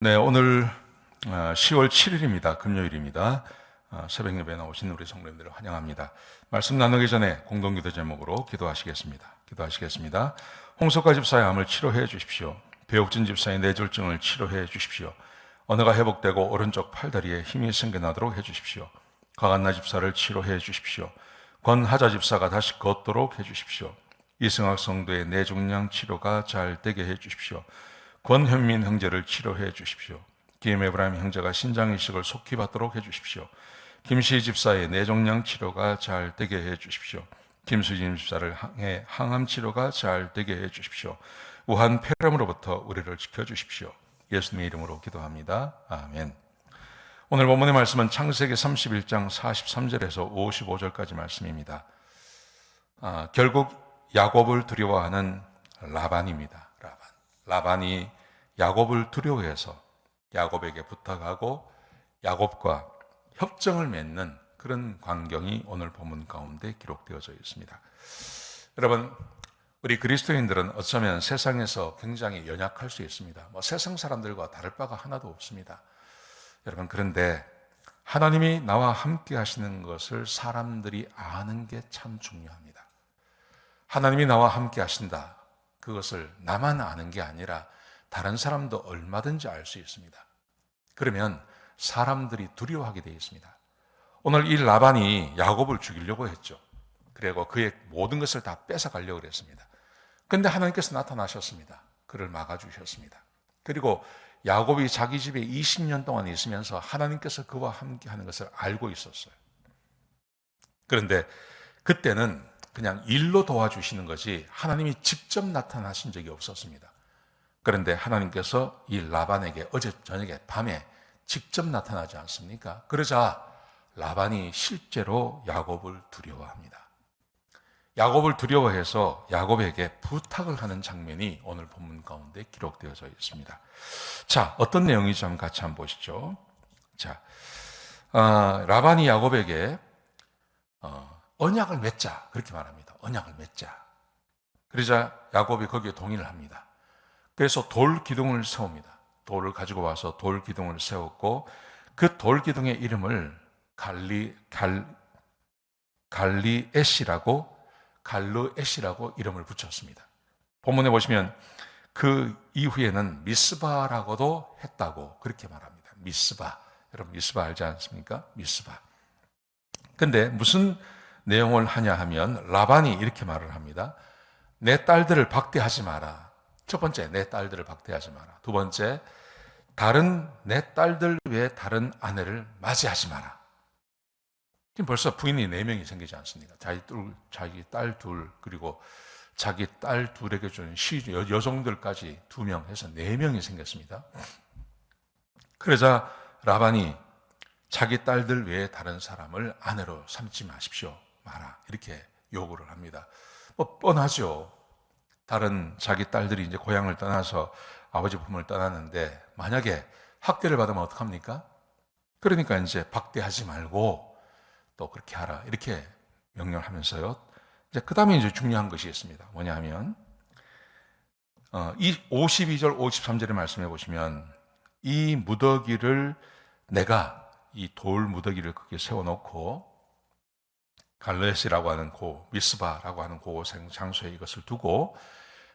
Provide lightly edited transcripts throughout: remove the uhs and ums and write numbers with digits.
네, 오늘 10월 7일입니다. 금요일입니다. 새벽 예배에 나오신 우리 성도님들을 환영합니다. 말씀 나누기 전에 공동기도 제목으로 기도하시겠습니다. 홍석가 집사의 암을 치료해 주십시오. 배옥진 집사의 뇌졸중을 치료해 주십시오. 언어가 회복되고 오른쪽 팔다리에 힘이 생겨나도록 해 주십시오. 과간나 집사를 치료해 주십시오. 권하자 집사가 다시 걷도록 해 주십시오. 이승학 성도의 뇌종양 치료가 잘 되게 해 주십시오. 권현민 형제를 치료해 주십시오. 김에브라임 형제가 신장 이식을 속히 받도록 해 주십시오. 김시 집사의 뇌종양 치료가 잘 되게 해 주십시오. 김수진 집사를 향해 항암 치료가 잘 되게 해 주십시오. 우한 폐렴으로부터 우리를 지켜 주십시오. 예수님의 이름으로 기도합니다. 아멘. 오늘 본문의 말씀은 창세기 31장 43절에서 55절까지 말씀입니다. 결국 야곱을 두려워하는 라반입니다. 라반이 야곱을 두려워해서 야곱에게 부탁하고 야곱과 협정을 맺는 그런 광경이 오늘 본문 가운데 기록되어져 있습니다. 여러분, 우리 그리스도인들은 어쩌면 세상에서 굉장히 연약할 수 있습니다. 세상 사람들과 다를 바가 하나도 없습니다. 여러분, 그런데 하나님이 나와 함께 하시는 것을 사람들이 아는 게 참 중요합니다. 하나님이 나와 함께 하신다. 그것을 나만 아는 게 아니라 다른 사람도 얼마든지 알 수 있습니다. 그러면 사람들이 두려워하게 되어 있습니다. 오늘 이 라반이 야곱을 죽이려고 했죠. 그리고 그의 모든 것을 다 뺏어가려고 했습니다. 그런데 하나님께서 나타나셨습니다. 그를 막아주셨습니다. 그리고 야곱이 자기 집에 20년 동안 있으면서 하나님께서 그와 함께 하는 것을 알고 있었어요. 그런데 그때는 그냥 일로 도와주시는 거지 하나님이 직접 나타나신 적이 없었습니다. 그런데 하나님께서 이 라반에게 어제 저녁에 밤에 직접 나타나지 않습니까? 그러자 라반이 실제로 야곱을 두려워합니다. 야곱을 두려워해서 야곱에게 부탁을 하는 장면이 오늘 본문 가운데 기록되어져 있습니다. 자, 어떤 내용인지 같이 한번 보시죠. 자, 라반이 야곱에게 언약을 맺자 그렇게 말합니다. 언약을 맺자. 그러자 야곱이 거기에 동의를 합니다. 그래서 돌 기둥을 세웁니다. 돌을 가지고 와서 돌 기둥을 세웠고 그 돌 기둥의 이름을 갈르엣이라고 이름을 붙였습니다. 본문에 보시면 그 이후에는 미스바라고도 했다고 그렇게 말합니다. 미스바. 여러분 미스바 알지 않습니까? 미스바. 근데 무슨 내용을 하냐 하면 라반이 이렇게 말을 합니다. 내 딸들을 박대하지 마라. 첫 번째, 내 딸들을 박대하지 마라. 두 번째, 내 딸들 외에 다른 아내를 맞이하지 마라. 지금 벌써 부인이 4명이 생기지 않습니까? 자기 딸 둘, 그리고 자기 딸 둘에게 주는 여종들까지 2명 해서 4명이 생겼습니다. 그러자 라반이 자기 딸들 외에 다른 사람을 아내로 삼지 마라. 이렇게 요구를 합니다. 뻔하죠. 다른 자기 딸들이 이제 고향을 떠나서 아버지 품을 떠났는데 만약에 학대를 받으면 어떡합니까? 그러니까 이제 박대하지 말고 또 그렇게 하라. 이렇게 명령을 하면서요. 이제 그 다음에 이제 중요한 것이 있습니다. 뭐냐 하면, 이 52절, 53절의 말씀해 보시면, 이 무더기를 내가 이 돌 무더기를 거기에 세워놓고, 갈레스라고 하는 미스바라고 하는 장소에 이것을 두고,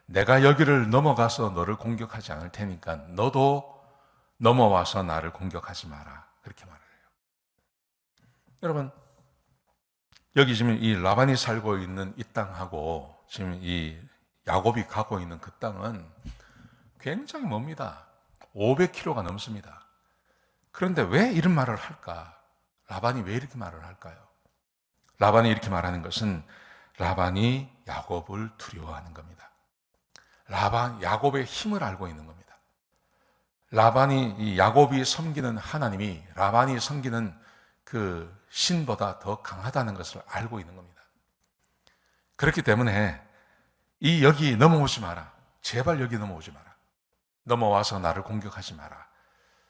내가 여기를 넘어가서 너를 공격하지 않을 테니까 너도 넘어와서 나를 공격하지 마라. 그렇게 말을 해요. 여러분, 여기 지금 이 라반이 살고 있는 이 땅하고 지금 이 야곱이 가고 있는 그 땅은 굉장히 멉니다. 500km가 넘습니다. 그런데 왜 이런 말을 할까? 라반이 왜 이렇게 말을 할까요? 라반이 이렇게 말하는 것은 라반이 야곱을 두려워하는 겁니다. 야곱의 힘을 알고 있는 겁니다. 이 야곱이 섬기는 하나님이 라반이 섬기는 그 신보다 더 강하다는 것을 알고 있는 겁니다. 그렇기 때문에 여기 넘어오지 마라. 제발 여기 넘어오지 마라. 넘어와서 나를 공격하지 마라.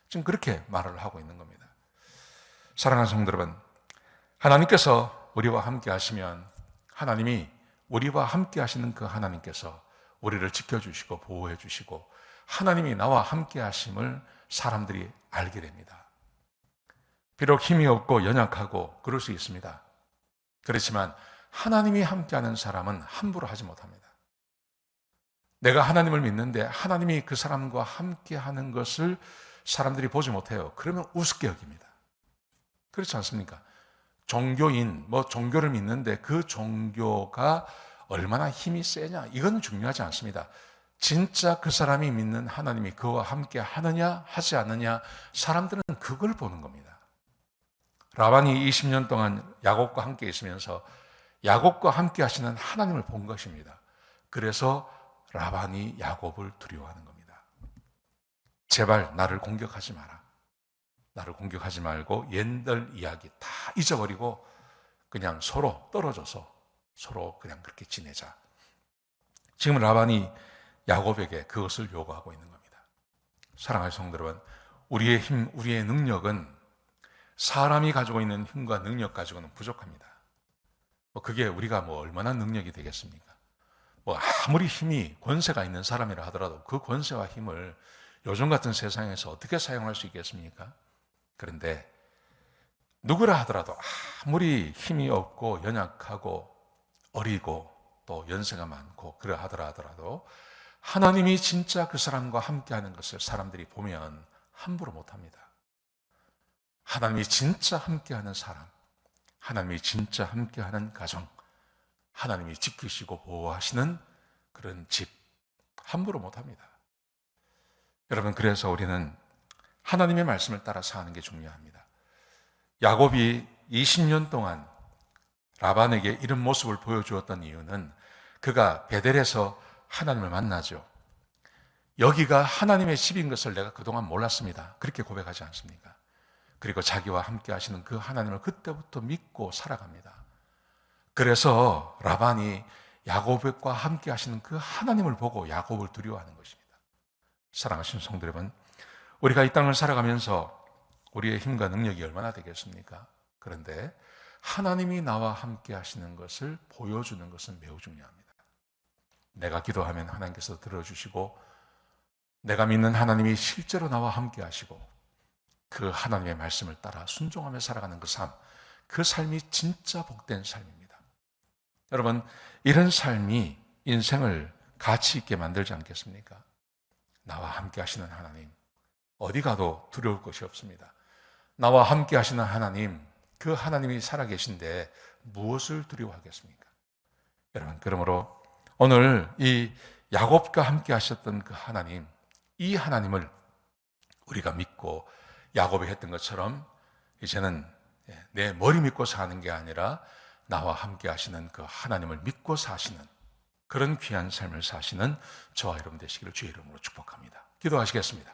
지금 그렇게 말을 하고 있는 겁니다. 사랑하는 성도 여러분, 하나님께서 우리와 함께 하시면 하나님이 우리와 함께 하시는 그 하나님께서 우리를 지켜주시고 보호해 주시고 하나님이 나와 함께 하심을 사람들이 알게 됩니다. 비록 힘이 없고 연약하고 그럴 수 있습니다. 그렇지만 하나님이 함께하는 사람은 함부로 하지 못합니다. 내가 하나님을 믿는데 하나님이 그 사람과 함께하는 것을 사람들이 보지 못해요. 그러면 우습게 여깁니다. 그렇지 않습니까? 종교인, 종교를 믿는데 그 종교가 얼마나 힘이 세냐, 이건 중요하지 않습니다. 진짜 그 사람이 믿는 하나님이 그와 함께 하느냐 하지 않느냐, 사람들은 그걸 보는 겁니다. 라반이 20년 동안 야곱과 함께 있으면서 야곱과 함께 하시는 하나님을 본 것입니다. 그래서 라반이 야곱을 두려워하는 겁니다. 제발 나를 공격하지 마라. 나를 공격하지 말고 옛날 이야기 다 잊어버리고 그냥 서로 떨어져서 서로 그냥 그렇게 지내자. 지금 라반이 야곱에게 그것을 요구하고 있는 겁니다. 사랑하는 성도 여러분, 우리의 힘, 우리의 능력은 사람이 가지고 있는 힘과 능력 가지고는 부족합니다. 그게 우리가 얼마나 능력이 되겠습니까? 아무리 힘이, 권세가 있는 사람이라 하더라도 그 권세와 힘을 요즘 같은 세상에서 어떻게 사용할 수 있겠습니까? 그런데 누구라 하더라도 아무리 힘이 없고 연약하고 어리고 또 연세가 많고 그러하더라 하더라도 하나님이 진짜 그 사람과 함께하는 것을 사람들이 보면 함부로 못합니다. 하나님이 진짜 함께하는 사람, 하나님이 진짜 함께하는 가정, 하나님이 지키시고 보호하시는 그런 집, 함부로 못합니다. 여러분, 그래서 우리는 하나님의 말씀을 따라 사는 게 중요합니다. 야곱이 20년 동안 라반에게 이런 모습을 보여주었던 이유는 그가 베델에서 하나님을 만나죠. 여기가 하나님의 집인 것을 내가 그동안 몰랐습니다. 그렇게 고백하지 않습니까? 그리고 자기와 함께 하시는 그 하나님을 그때부터 믿고 살아갑니다. 그래서 라반이 야곱과 함께 하시는 그 하나님을 보고 야곱을 두려워하는 것입니다. 사랑하시는 성도 여러분, 우리가 이 땅을 살아가면서 우리의 힘과 능력이 얼마나 되겠습니까? 그런데 하나님이 나와 함께 하시는 것을 보여주는 것은 매우 중요합니다. 내가 기도하면 하나님께서 들어주시고 내가 믿는 하나님이 실제로 나와 함께 하시고 그 하나님의 말씀을 따라 순종하며 살아가는 그 삶, 그 삶이 진짜 복된 삶입니다. 여러분, 이런 삶이 인생을 가치 있게 만들지 않겠습니까? 나와 함께 하시는 하나님, 어디 가도 두려울 것이 없습니다. 나와 함께 하시는 하나님, 그 하나님이 살아계신데 무엇을 두려워하겠습니까? 여러분, 그러므로 오늘 이 야곱과 함께 하셨던 그 하나님, 이 하나님을 우리가 믿고 야곱이 했던 것처럼 이제는 내 머리 믿고 사는 게 아니라 나와 함께 하시는 그 하나님을 믿고 사시는 그런 귀한 삶을 사시는 저와 여러분 되시기를 주의 이름으로 축복합니다. 기도하시겠습니다.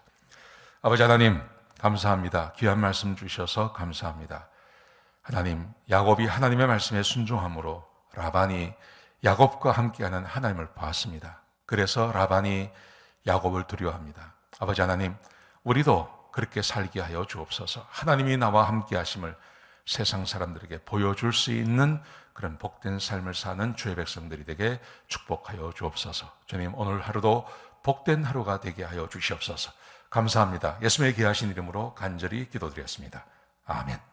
아버지 하나님, 감사합니다. 귀한 말씀 주셔서 감사합니다. 하나님, 야곱이 하나님의 말씀에 순종함으로 라반이 야곱과 함께하는 하나님을 봤습니다. 그래서 라반이 야곱을 두려워합니다. 아버지 하나님, 우리도 그렇게 살게 하여 주옵소서. 하나님이 나와 함께 하심을 세상 사람들에게 보여줄 수 있는 그런 복된 삶을 사는 주의 백성들이 되게 축복하여 주옵소서. 주님, 오늘 하루도 복된 하루가 되게 하여 주시옵소서. 감사합니다. 예수님의 귀하신 이름으로 간절히 기도드렸습니다. 아멘.